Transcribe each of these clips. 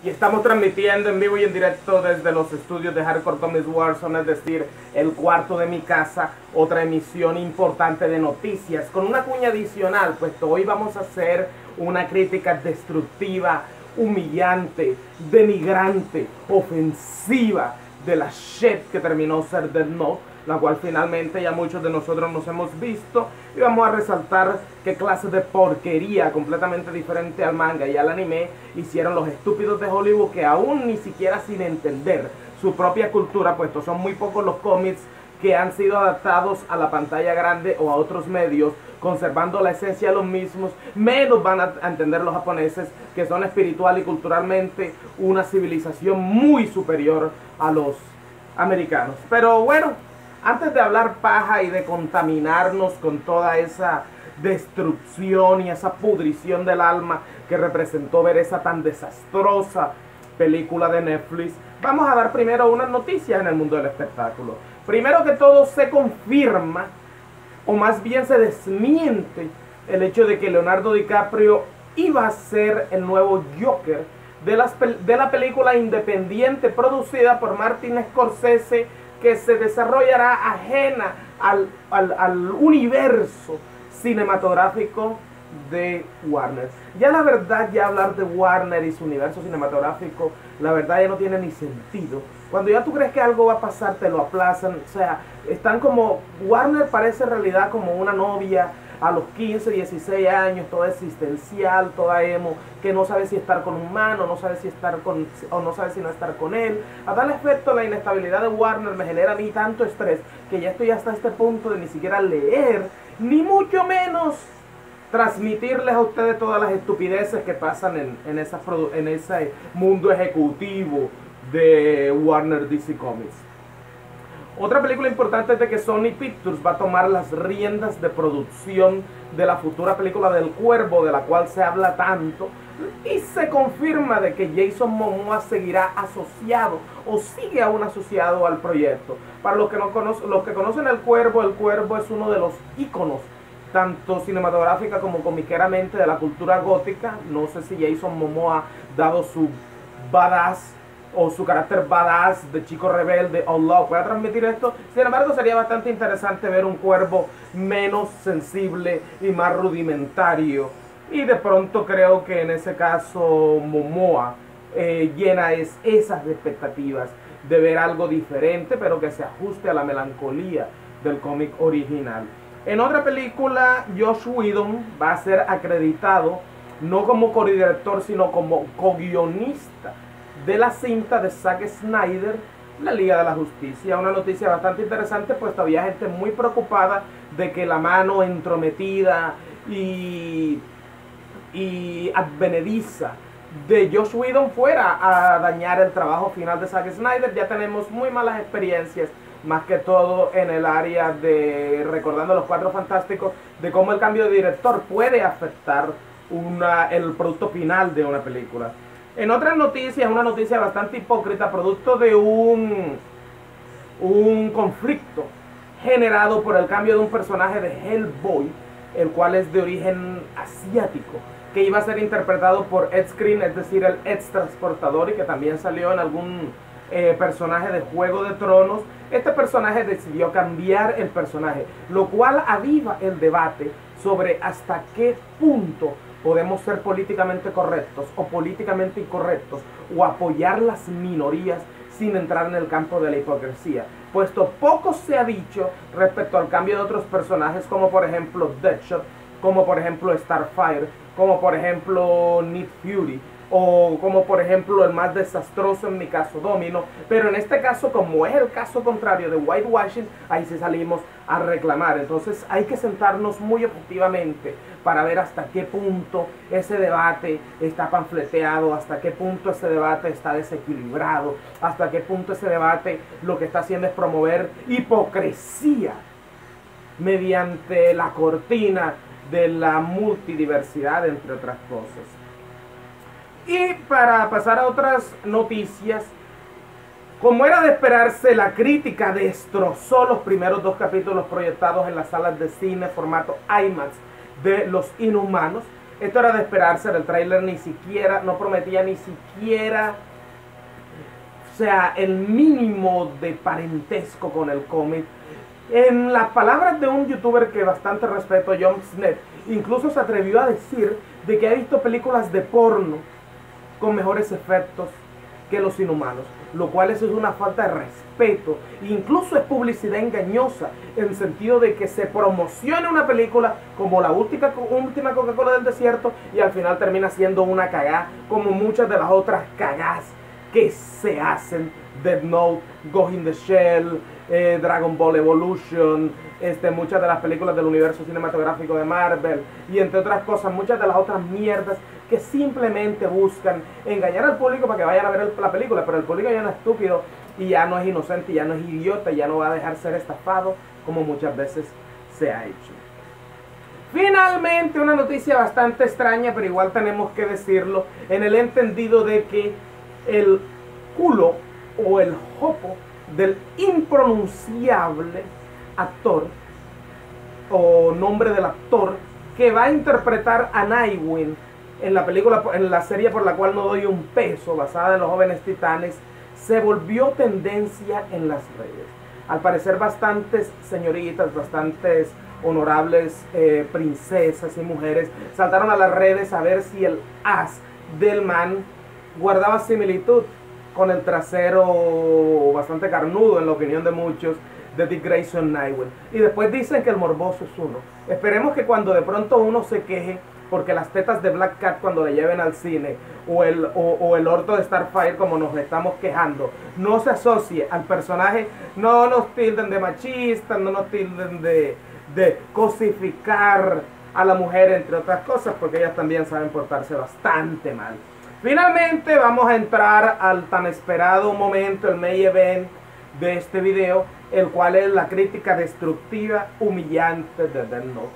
Y estamos transmitiendo en vivo y en directo desde los estudios de Hardcore Comics Warzone, es decir, el cuarto de mi casa, otra emisión importante de noticias, con una cuña adicional, puesto hoy vamos a hacer una crítica destructiva, humillante, denigrante, ofensiva de la shit que terminó ser Death Note, la cual finalmente ya muchos de nosotros nos hemos visto, y vamos a resaltar qué clase de porquería completamente diferente al manga y al anime hicieron los estúpidos de Hollywood, que aún ni siquiera sin entender su propia cultura, puesto son muy pocos los cómics que han sido adaptados a la pantalla grande o a otros medios, conservando la esencia de los mismos, menos van a entender los japoneses, que son espiritual y culturalmente una civilización muy superior a los americanos. Pero bueno, antes de hablar paja y de contaminarnos con toda esa destrucción y esa pudrición del alma que representó ver esa tan desastrosa película de Netflix, vamos a dar primero unas noticias en el mundo del espectáculo. Primero que todo, se confirma, o más bien se desmiente, el hecho de que Leonardo DiCaprio iba a ser el nuevo Joker de la película independiente producida por Martin Scorsese, que se desarrollará ajena al universo cinematográfico de Warner. Ya la verdad, ya hablar de Warner y su universo cinematográfico, la verdad ya no tiene ni sentido. Cuando ya tú crees que algo va a pasar, te lo aplazan. O sea, están como... Warner parece en realidad como una novia a los 15, 16 años, toda existencial, toda emo, que no sabe si estar con un man, o no sabe si estar con, o no sabe si no estar con él. A tal efecto, la inestabilidad de Warner me genera a mí tanto estrés que ya estoy hasta este punto de ni siquiera leer, ni mucho menos transmitirles a ustedes todas las estupideces que pasan en ese mundo ejecutivo de Warner DC Comics. Otra película importante es de que Sony Pictures va a tomar las riendas de producción de la futura película del Cuervo, de la cual se habla tanto, y se confirma de que Jason Momoa seguirá asociado, o sigue aún asociado al proyecto. Para los que conocen el Cuervo es uno de los íconos, tanto cinematográfica como comiqueramente, de la cultura gótica. No sé si Jason Momoa, dado su badass o su carácter badass de chico rebelde, Allah, pueda transmitir esto. Sin embargo, sería bastante interesante ver un Cuervo menos sensible y más rudimentario, y de pronto creo que en ese caso Momoa llena esas expectativas de ver algo diferente, pero que se ajuste a la melancolía del cómic original. En otra película, Joss Whedon va a ser acreditado no como codirector, sino como co-guionista de la cinta de Zack Snyder, La Liga de la Justicia. Una noticia bastante interesante, pues había gente muy preocupada de que la mano entrometida y advenediza de Joss Whedon fuera a dañar el trabajo final de Zack Snyder. Ya tenemos muy malas experiencias, más que todo en el área de, recordando Los Cuatro Fantásticos, de cómo el cambio de director puede afectar el producto final de una película. En otras noticias, una noticia bastante hipócrita, producto de un conflicto generado por el cambio de un personaje de Hellboy, el cual es de origen asiático, que iba a ser interpretado por Ed Skrein, es decir, el Ed Transportador, y que también salió en algún personaje de Juego de Tronos. Este personaje decidió cambiar el personaje, lo cual aviva el debate sobre hasta qué punto podemos ser políticamente correctos o políticamente incorrectos, o apoyar las minorías sin entrar en el campo de la hipocresía, puesto poco se ha dicho respecto al cambio de otros personajes, como por ejemplo Deadshot, como por ejemplo Starfire, como por ejemplo Nick Fury, o como por ejemplo el más desastroso en mi caso, Domino. Pero en este caso, como es el caso contrario de whitewashing, ahí sí salimos a reclamar. Entonces hay que sentarnos muy objetivamente para ver hasta qué punto ese debate está panfleteado, hasta qué punto ese debate está desequilibrado, hasta qué punto ese debate lo que está haciendo es promover hipocresía mediante la cortina de la multidiversidad, entre otras cosas. Y para pasar a otras noticias, como era de esperarse, la crítica destrozó los primeros 2 capítulos proyectados en las salas de cine formato IMAX de Los Inhumanos, Esto era de esperarse, el tráiler ni siquiera, no prometía ni siquiera, o sea, el mínimo de parentesco con el cómic. En las palabras de un youtuber que bastante respeto, Jon Snet, incluso se atrevió a decir de que ha visto películas de porno con mejores efectos que Los Inhumanos, lo cual eso es una falta de respeto, incluso es publicidad engañosa, en el sentido de que se promocione una película como la última Coca-Cola del desierto y al final termina siendo una cagada, como muchas de las otras cagadas que se hacen. Death Note, Ghost in the Shell, Dragon Ball Evolution, muchas de las películas del universo cinematográfico de Marvel y entre otras cosas, muchas de las otras mierdas que simplemente buscan engañar al público para que vayan a ver la película, pero el público ya no es estúpido y ya no es inocente, ya no es idiota, ya no va a dejar ser estafado como muchas veces se ha hecho. Finalmente, una noticia bastante extraña, pero igual tenemos que decirlo, en el entendido de que el culo o el jopo del impronunciable actor o nombre del actor que va a interpretar a Nightwing en la película, en la serie por la cual no doy un peso, basada en Los Jóvenes Titanes, se volvió tendencia en las redes. Al parecer bastantes señoritas, bastantes honorables princesas y mujeres saltaron a las redes a ver si el as del man guardaba similitud con el trasero bastante carnudo, en la opinión de muchos, de Dick Grayson Nightwing. Y después dicen que el morboso es uno. Esperemos que cuando de pronto uno se queje porque las tetas de Black Cat cuando le lleven al cine o el orto de Starfire, como nos estamos quejando, no se asocie al personaje, no nos tilden de machistas, no nos tilden de cosificar a la mujer, entre otras cosas, porque ellas también saben portarse bastante mal. Finalmente vamos a entrar al tan esperado momento, el main event de este video, el cual es la crítica destructiva, humillante de Death Note.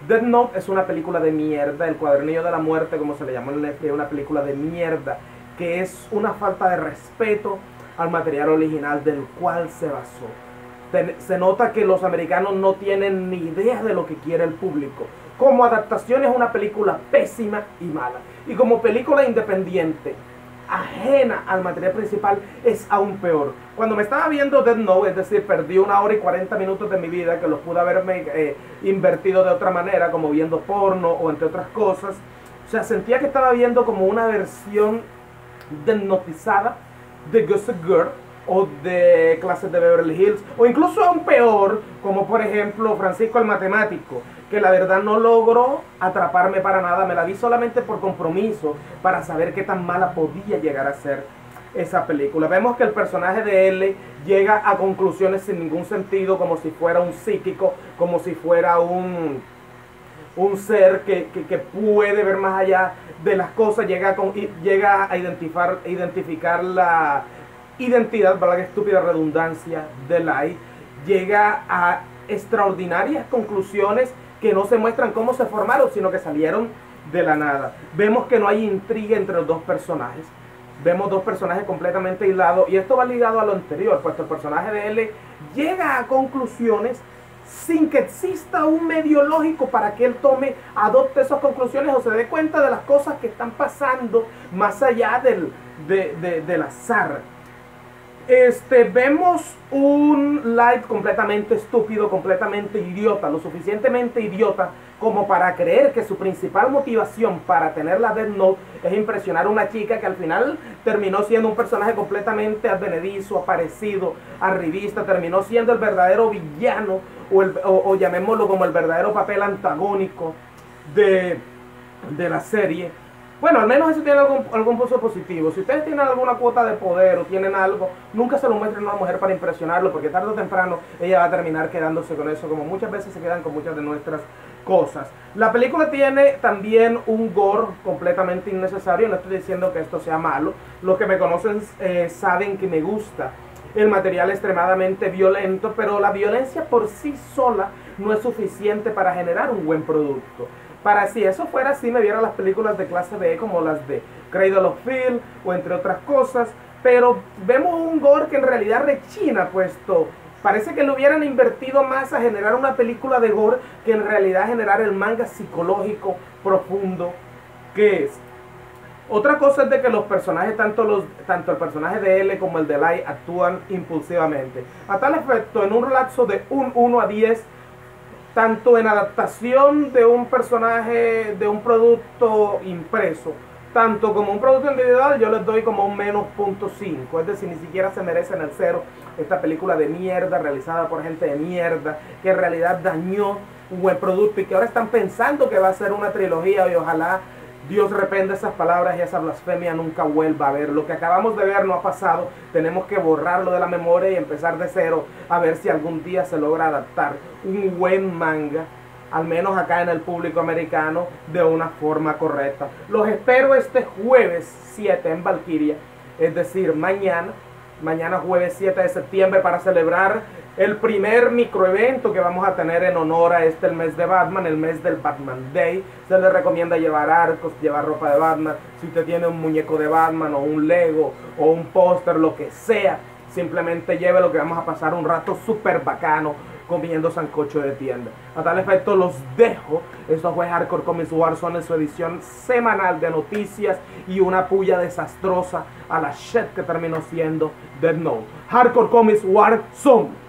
Death Note es una película de mierda, el cuadernillo de la muerte, como se le llamó en Netflix, es una película de mierda, que es una falta de respeto al material original del cual se basó. Se nota que los americanos no tienen ni idea de lo que quiere el público. Como adaptación es una película pésima y mala. Y como película independiente, ajena al material principal, es aún peor. Cuando me estaba viendo Death Note, es decir, perdí 1 hora y 40 minutos de mi vida que los pude haberme invertido de otra manera, como viendo porno o entre otras cosas. O sea, sentía que estaba viendo como una versión desnotizada de Gossip Girl o de Clases de Beverly Hills, o incluso aún peor, como por ejemplo Francisco el Matemático, que la verdad no logró atraparme para nada. Me la vi solamente por compromiso, para saber qué tan mala podía llegar a ser esa película. Vemos que el personaje de L llega a conclusiones sin ningún sentido, como si fuera un psíquico, como si fuera un ser que puede ver más allá de las cosas, llega a identificar la identidad, para la estúpida redundancia, de Light, llega a extraordinarias conclusiones que no se muestran cómo se formaron, sino que salieron de la nada. Vemos que no hay intriga entre los dos personajes. Vemos dos personajes completamente aislados, y esto va ligado a lo anterior, puesto el personaje de L llega a conclusiones sin que exista un medio lógico para que él adopte esas conclusiones o se dé cuenta de las cosas que están pasando más allá del azar. Vemos un Light completamente estúpido, completamente idiota, lo suficientemente idiota como para creer que su principal motivación para tener la Death Note es impresionar a una chica que al final terminó siendo un personaje completamente advenedizo, aparecido, arribista, terminó siendo el verdadero villano o llamémoslo como el verdadero papel antagónico de la serie. Bueno, al menos eso tiene algún punto positivo. Si ustedes tienen alguna cuota de poder o tienen algo, nunca se lo muestren a una mujer para impresionarlo, porque tarde o temprano ella va a terminar quedándose con eso, como muchas veces se quedan con muchas de nuestras cosas. La película tiene también un gore completamente innecesario. No estoy diciendo que esto sea malo. Los que me conocen saben que me gusta el material extremadamente violento, pero la violencia por sí sola no es suficiente para generar un buen producto. Para si eso fuera así, me viera las películas de clase B como las de Cradle of Filth o entre otras cosas, pero vemos un gore que en realidad rechina, puesto parece que le hubieran invertido más a generar una película de gore que en realidad generar el manga psicológico profundo ¿Qué es? Otra cosa es de que los personajes, tanto el personaje de L como el de Light, actúan impulsivamente. A tal efecto, en un lapso de un 1 a 10, tanto en adaptación de un personaje, de un producto impreso, tanto como un producto individual, yo les doy como un menos .5. Es decir, ni siquiera se merecen el 0. Esta película de mierda, realizada por gente de mierda, que en realidad dañó un buen producto y que ahora están pensando que va a ser una trilogía, y ojalá Dios reprenda esas palabras y esa blasfemia nunca vuelva a ver. Lo que acabamos de ver no ha pasado. Tenemos que borrarlo de la memoria y empezar de cero a ver si algún día se logra adaptar un buen manga, al menos acá en el público americano, de una forma correcta. Los espero este jueves 7 en Valkyria, es decir, mañana jueves 7 de septiembre, para celebrar el primer microevento que vamos a tener en honor a el mes de Batman, el mes del Batman Day. Se les recomienda llevar arcos, llevar ropa de Batman. Si usted tiene un muñeco de Batman o un Lego o un póster, lo que sea, simplemente lleve lo que vamos a pasar un rato súper bacano comiendo sancocho de tienda. A tal efecto los dejo. Esto fue Hardcore Comics Warzone en su edición semanal de noticias y una puya desastrosa a la shit que terminó siendo Death Note. Hardcore Comics Warzone.